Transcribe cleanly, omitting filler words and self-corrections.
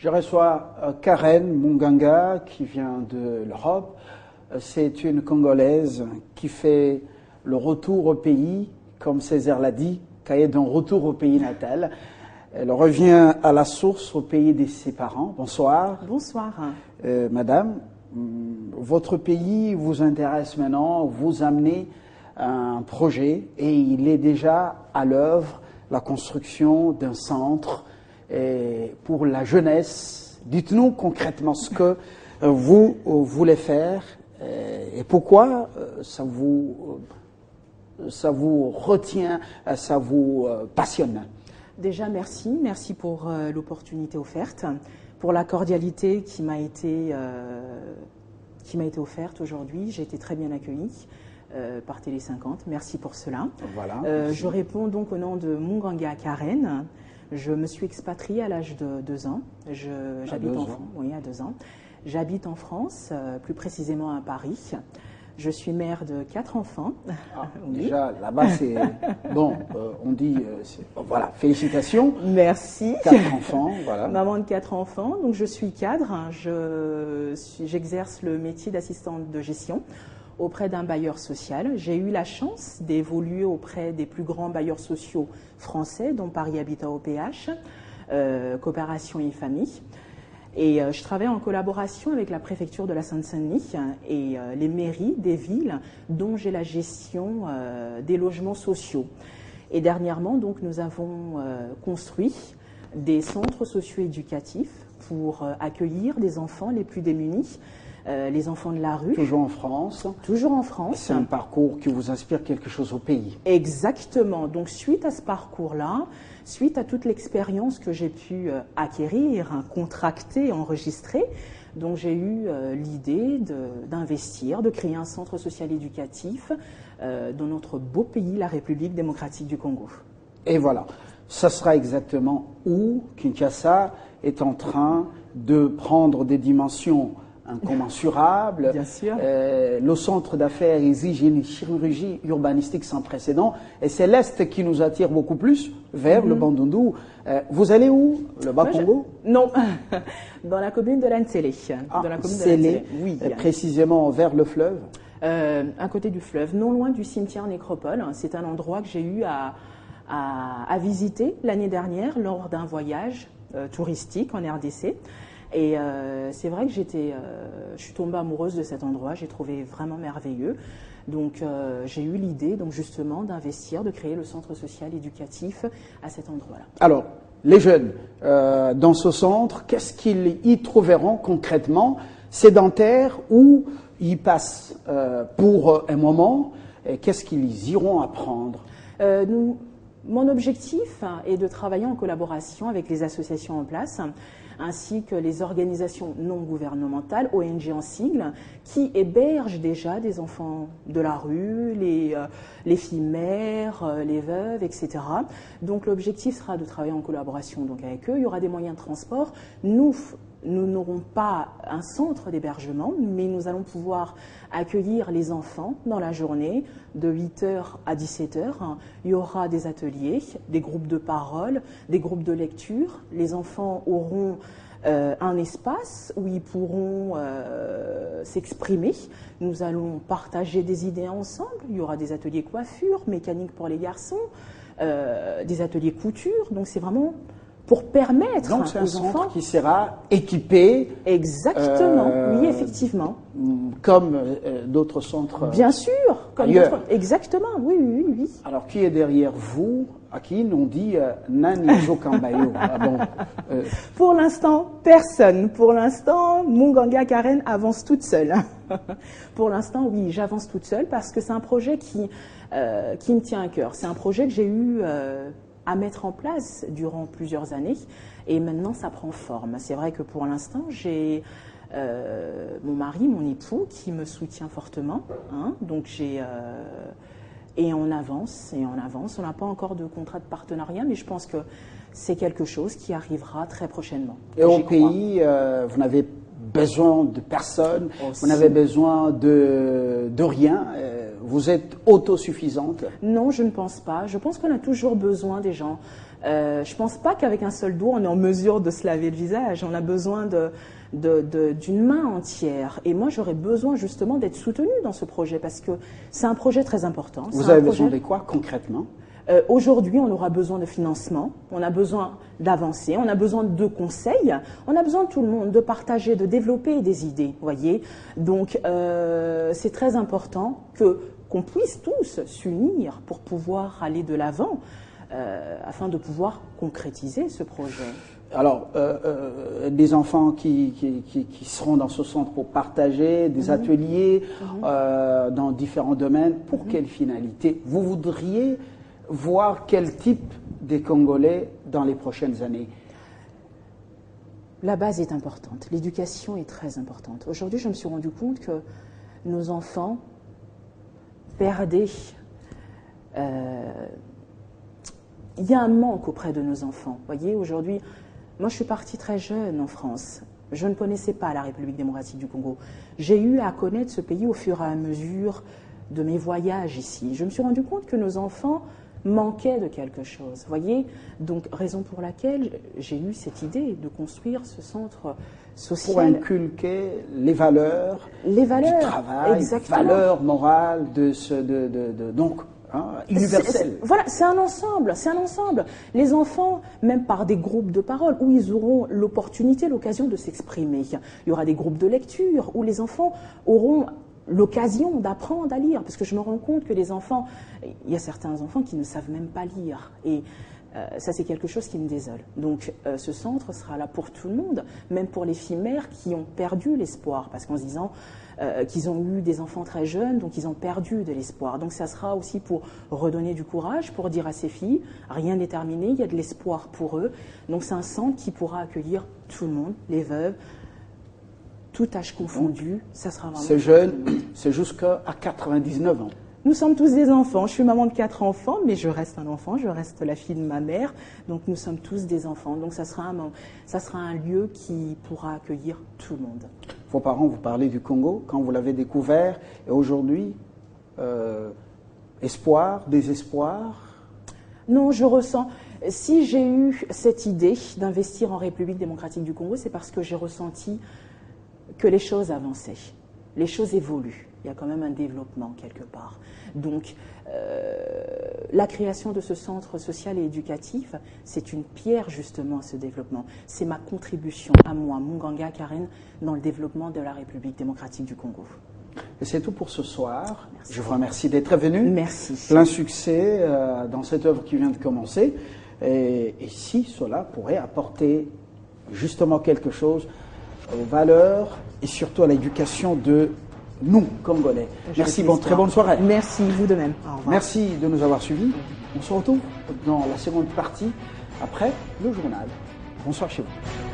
Je reçois Karen Munganga qui vient de l'Europe. C'est une Congolaise qui fait le retour au pays, comme Césaire l'a dit, cahier d'un retour au pays natal. Elle revient à la source, au pays de ses parents. Bonsoir. Bonsoir. Madame, votre pays vous intéresse maintenant, vous amenez un projet et il est déjà à l'œuvre, la construction d'un centre pour la jeunesse. Dites-nous concrètement ce que vous voulez faire et pourquoi ça vous retient, ça vous passionne. Déjà, merci pour l'opportunité offerte, pour la cordialité qui m'a été offerte aujourd'hui. J'ai été très bien accueillie par Télé 50. Merci pour cela. Voilà. Je réponds donc au nom de Munganga Karen. Je me suis expatriée à l'âge de 2 ans. J'habite en France. Oui, à 2 ans. J'habite en France, plus précisément à Paris. Je suis mère de 4 enfants. Ah, oui. Déjà, là-bas, c'est... Bon, on dit... voilà, félicitations. Merci. 4 enfants, voilà. Maman de 4 enfants. Donc, je suis cadre. J'exerce le métier d'assistante de gestion auprès d'un bailleur social. J'ai eu la chance d'évoluer auprès des plus grands bailleurs sociaux français, dont Paris Habitat OPH, Coopération et Famille. Et je travaille en collaboration avec la préfecture de la Seine-Saint-Denis et les mairies des villes dont j'ai la gestion des logements sociaux. Et dernièrement, donc, nous avons construit des centres socio-éducatifs pour accueillir des enfants les plus démunis, les enfants de la rue. Toujours en France. Toujours en France. C'est un parcours qui vous inspire quelque chose au pays. Exactement. Donc, suite à ce parcours-là, suite à toute l'expérience que j'ai pu acquérir, contracter, enregistrer, donc j'ai eu l'idée d'investir, de créer un centre social éducatif dans notre beau pays, la République démocratique du Congo. Et voilà, ça sera exactement où Kinshasa est en train de prendre des dimensions incommensurables. Bien sûr. Le centre d'affaires exige une chirurgie urbanistique sans précédent et c'est l'Est qui nous attire beaucoup plus vers le Bandundu. Vous allez où? Le Bas-Congo? Non, dans la commune de l'Ansélé. Oui, précisément vers le fleuve? À côté du fleuve, non loin du cimetière Nécropole. C'est un endroit que j'ai eu à visiter l'année dernière lors d'un voyage touristique en RDC. Et c'est vrai que je suis tombée amoureuse de cet endroit, j'ai trouvé vraiment merveilleux. Donc j'ai eu l'idée donc justement d'investir, de créer le centre social éducatif à cet endroit-là. Alors, les jeunes, dans ce centre, qu'est-ce qu'ils y trouveront concrètement? Sédentaires ou ils passent pour un moment? Qu'est-ce qu'ils iront apprendre? Mon objectif est de travailler en collaboration avec les associations en place, ainsi que les organisations non gouvernementales, ONG en sigle, qui hébergent déjà des enfants de la rue, les filles mères, les veuves, etc. Donc l'objectif sera de travailler en collaboration donc, avec eux. Il y aura des moyens de transport. Nous n'aurons pas un centre d'hébergement, mais nous allons pouvoir accueillir les enfants dans la journée de 8h à 17h. Il y aura des ateliers, des groupes de parole, des groupes de lecture. Les enfants auront un espace où ils pourront s'exprimer. Nous allons partager des idées ensemble. Il y aura des ateliers coiffure, mécanique pour les garçons, des ateliers couture. Donc c'est vraiment pour permettre donc c'est un aux enfants centre qui sera équipé. Exactement, oui, effectivement. Comme d'autres centres. Bien sûr, comme d'autres. Exactement, oui. Alors qui est derrière vous? À qui on dit Nani Jokambayo? Ah bon, Pour l'instant, personne. Pour l'instant, Munganga Karen avance toute seule. Pour l'instant, oui, j'avance toute seule parce que c'est un projet qui me tient à cœur. C'est un projet que j'ai eu à mettre en place durant plusieurs années et maintenant ça prend forme. C'est vrai que pour l'instant j'ai mon mari, mon époux qui me soutient fortement, donc et on avance. On n'a pas encore de contrat de partenariat, mais je pense que c'est quelque chose qui arrivera très prochainement. Et au pays, vous n'avez besoin de personne, vous n'avez besoin de rien. Vous êtes autosuffisante? Non, je ne pense pas. Je pense qu'on a toujours besoin des gens. Je ne pense pas qu'avec un seul doigt, on est en mesure de se laver le visage. On a besoin d'une main entière. Et moi, j'aurais besoin justement d'être soutenue dans ce projet parce que c'est un projet très important. Vous avez besoin de quoi concrètement? Aujourd'hui, on aura besoin de financement, on a besoin d'avancer, on a besoin de conseils, on a besoin de tout le monde, de partager, de développer des idées, voyez. Donc, c'est très important qu'on puisse tous s'unir pour pouvoir aller de l'avant, afin de pouvoir concrétiser ce projet. Alors, des enfants qui seront dans ce centre pour partager des ateliers dans différents domaines, pour quelle finalité? Vous voudriez voir quel type des Congolais dans les prochaines années? La base est importante, l'éducation est très importante. Aujourd'hui, je me suis rendu compte que nos enfants perdaient. Il y a un manque auprès de nos enfants. Vous voyez, aujourd'hui, moi je suis partie très jeune en France. Je ne connaissais pas la République démocratique du Congo. J'ai eu à connaître ce pays au fur et à mesure de mes voyages ici. Je me suis rendu compte que nos enfants manquait de quelque chose, voyez. Donc, raison pour laquelle j'ai eu cette idée de construire ce centre social. Pour inculquer les valeurs du travail, exactement. Valeurs morales donc universelles. Voilà, c'est un ensemble, c'est un ensemble. Les enfants, même par des groupes de parole, où ils auront l'opportunité, l'occasion de s'exprimer. Il y aura des groupes de lecture, où les enfants auront l'occasion d'apprendre à lire, parce que je me rends compte que les enfants, il y a certains enfants qui ne savent même pas lire, et ça c'est quelque chose qui me désole. Donc ce centre sera là pour tout le monde, même pour les filles mères qui ont perdu l'espoir, parce qu'en se disant qu'ils ont eu des enfants très jeunes, donc ils ont perdu de l'espoir. Donc ça sera aussi pour redonner du courage, pour dire à ces filles, rien n'est terminé, il y a de l'espoir pour eux. Donc c'est un centre qui pourra accueillir tout le monde, les veuves, tout âge confondu, ça sera vraiment... C'est jeune, c'est jusqu'à 99 ans. Nous sommes tous des enfants. Je suis maman de 4 enfants, mais je reste un enfant, je reste la fille de ma mère. Donc nous sommes tous des enfants. Donc ça sera un lieu qui pourra accueillir tout le monde. Vos parents vous parlez du Congo, quand vous l'avez découvert, et aujourd'hui, espoir, désespoir? Non, je ressens... Si j'ai eu cette idée d'investir en République démocratique du Congo, c'est parce que j'ai ressenti que les choses avançaient, les choses évoluent. Il y a quand même un développement quelque part. Donc, la création de ce centre social et éducatif, c'est une pierre justement à ce développement. C'est ma contribution à moi, Munganga Karen, dans le développement de la République démocratique du Congo. Et c'est tout pour ce soir. Merci. Je vous remercie d'être venu. Merci. Plein succès dans cette œuvre qui vient de commencer. Et si cela pourrait apporter justement quelque chose aux valeurs et surtout à l'éducation de nous, Congolais. Merci, très bonne soirée. Merci, vous de même. Au revoir. Merci de nous avoir suivis. On se retrouve dans la seconde partie, après le journal. Bonsoir chez vous.